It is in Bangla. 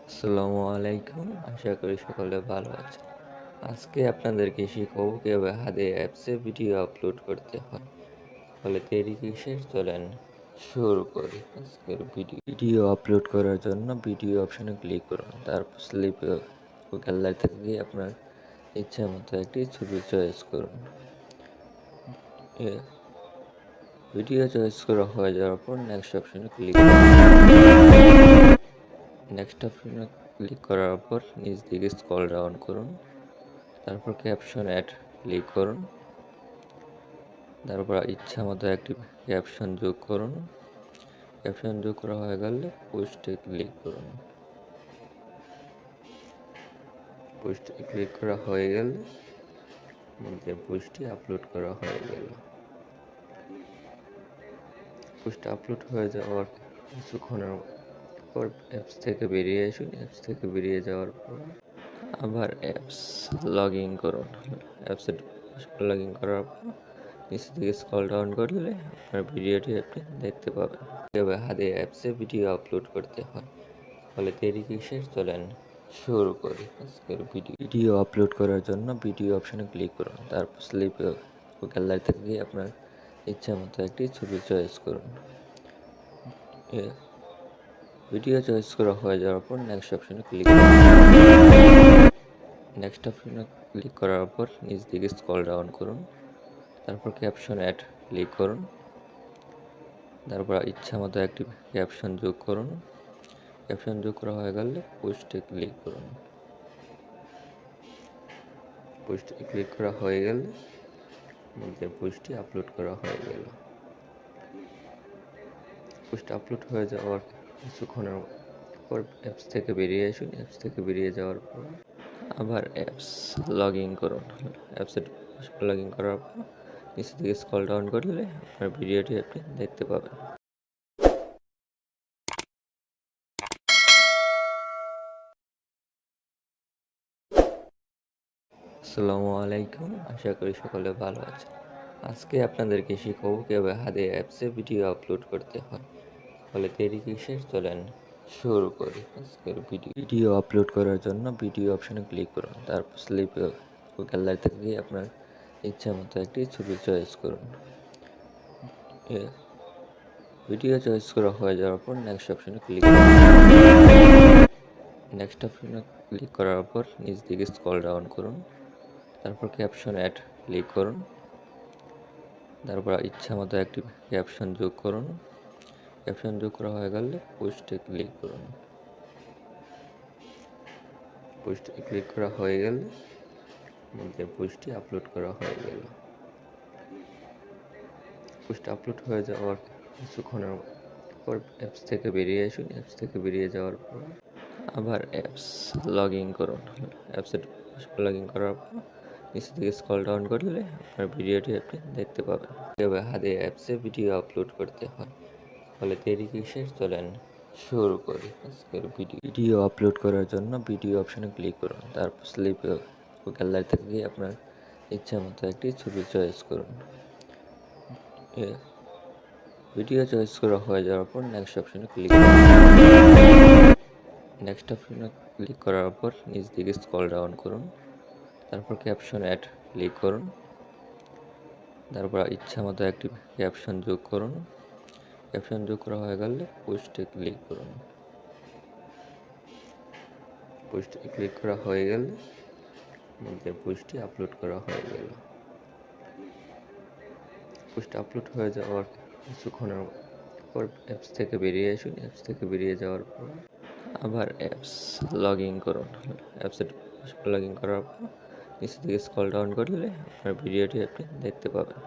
আসসালামু আলাইকুম। আশা করি সকলে ভালো আছেন। আজকে আপনাদেরকে শিখাবো কিভাবে হাদে অ্যাপসে ভিডিও আপলোড করতে হয়। ফলে দেরি কিসের, চলেন শুরু করি আজকের ভিডিও আপলোড করার জন্য ভিডিও অপশনে ক্লিক করুন। তারপর স্লিপ গ্যালারি থেকে গিয়ে আপনার ইচ্ছা মতো একটি ছবি চয়েস করুন। ভিডিও চয়েস করা হয়ে যাওয়ার পর নেক্সট অপশনে ক্লিক করুন। নেক্সট অপশনে ক্লিক করার পর নিচ দিকে স্ক্রল ডাউন করুন। তারপর ক্যাপশন অ্যাড ক্লিক করুন। তারপর ইচ্ছা মতো একটি ক্যাপশন যোগ করুন। ক্যাপশন যোগ করা হয়ে গেলে পোস্টে ক্লিক করুন। পোস্টে ক্লিক করা হয়ে গেলে পোস্টটি আপলোড করা হয়ে গেল। পোস্ট আপলোড হয়ে যাওয়ার কিছুক্ষণের পর অ্যাপস থেকে বেরিয়ে আসুন। অ্যাপস থেকে বেরিয়ে যাওয়ার পর আবার অ্যাপস লগ ইন করুন। অ্যাপসে লগ ইন করার পর নিচে থেকে স্ক্রল ডাউন করলে আপনার ভিডিওটি আপনি দেখতে পাবেন। কীভাবে হাদে অ্যাপসে ভিডিও আপলোড করতে হয়। ফলে দেরি কিসের, চলেন শুরু করি আজকের ভিডিও আপলোড করার জন্য ভিডিও অপশনে ক্লিক করুন। তারপর স্লিপ গ্যালারি থেকে গিয়ে আপনার ইচ্ছা মতো একটি ছবি চয়েস করুন। ভিডিও চয়েস করা হয়ে যাওয়ার পর নেক্সট অপশনে ক্লিক করুন। নেক্সট অপশনে ক্লিক করার পর নিচ দিকে স্ক্রল ডাউন করুন। তারপর ক্যাপশন অ্যাড ক্লিক করুন। তারপর ইচ্ছা মতো একটি ক্যাপশন যোগ করুন। ক্যাপশন যোগ করা হয়ে গেলে পোস্টে ক্লিক করুন। পোস্টে ক্লিক করা হয়ে গেলে পোস্টটি আপলোড করা হয়ে গেল। পোস্ট আপলোড হয়ে যাওয়ার কিছুক্ষণের পর অ্যাপস থেকে বেরিয়ে আসুন। অ্যাপস থেকে বেরিয়ে যাওয়ার পর আবার অ্যাপস লগ ইন করুন। অ্যাপসে লগ ইন করার পর নিচে থেকে স্ক্রল ডাউন করলে আপনার ভিডিওটি আপনি দেখতে পাবেন। আসসালামু আলাইকুম। আশা করি সকলে ভালো আছেন। আজকে আপনাদেরকে শিখাবো কিভাবে হাদে অ্যাপসে ভিডিও আপলোড করতে হয়। ফলে দেরি কিসের, চলেন শুরু করি আজকের ভিডিও আপলোড করার জন্য ভিডিও অপশনে ক্লিক করুন। তারপর স্লিপ গ্যালারি থেকে গিয়ে আপনার ইচ্ছা মতো একটি ছবি চয়েস করুন। ভিডিও চয়েস করা হয়ে যাওয়ার পর নেক্সট অপশনে ক্লিক করুন। নেক্সট অপশনে ক্লিক করার পর নিচ দিকে স্ক্রল ডাউন করুন। তারপর ক্যাপশন অ্যাড ক্লিক করুন। তারপর ইচ্ছা মতো একটি ক্যাপশন যোগ করুন। ক্যাপশন যোগ করা হয়ে গেলে পোস্টে ক্লিক করুন। পোস্টে ক্লিক করা হয়ে গেলে পোস্টটি আপলোড করা হয়ে গেল। পোস্ট আপলোড হয়ে যাওয়ার কিছুক্ষণের পর অ্যাপস থেকে বেরিয়ে আসুন। অ্যাপস থেকে বেরিয়ে যাওয়ার পর আবার অ্যাপস লগ ইন করুন। অ্যাপসে লগ ইন করার পর নিচে থেকে স্ক্রল ডাউন করলে আপনার ভিডিওটি আপনি দেখতে পাবেন। কীভাবে হাদে অ্যাপসে ভিডিও আপলোড করতে হয়। ফলে দেরি কিসের, চলেন শুরু করি আজকের ভিডিও আপলোড করার জন্য ভিডিও অপশনে ক্লিক করুন। তারপর স্লিপ গ্যালারি থেকে গিয়ে আপনার ইচ্ছা মতো একটি ছবি চয়েস করুন। ভিডিও চয়েস করা হয়ে যাওয়ার পর নেক্সট অপশনে ক্লিক করুন। নেক্সট অপশনে ক্লিক করার পর নিচ দিকে স্ক্রল ডাউন করুন। তারপর ক্যাপশন অ্যাড ক্লিক করুন। তারপর ইচ্ছা মতো একটি ক্যাপশন যোগ করুন। ক্যাপশন যোগ করা হয়ে গেলে পোস্টে ক্লিক করুন। পোস্টে ক্লিক করা হয়ে গেলে পোস্টটি আপলোড করা হয়ে গেল। পোস্ট আপলোড হয়ে যাওয়ার কিছুক্ষণের পর অ্যাপস থেকে বেরিয়ে আসুন। অ্যাপস থেকে বেরিয়ে যাওয়ার পর আবার অ্যাপস লগ ইন করুন। অ্যাপসে লগ ইন করার পর নিচে থেকে স্ক্রল ডাউন করলে আপনার ভিডিওটি আপনি দেখতে পাবেন।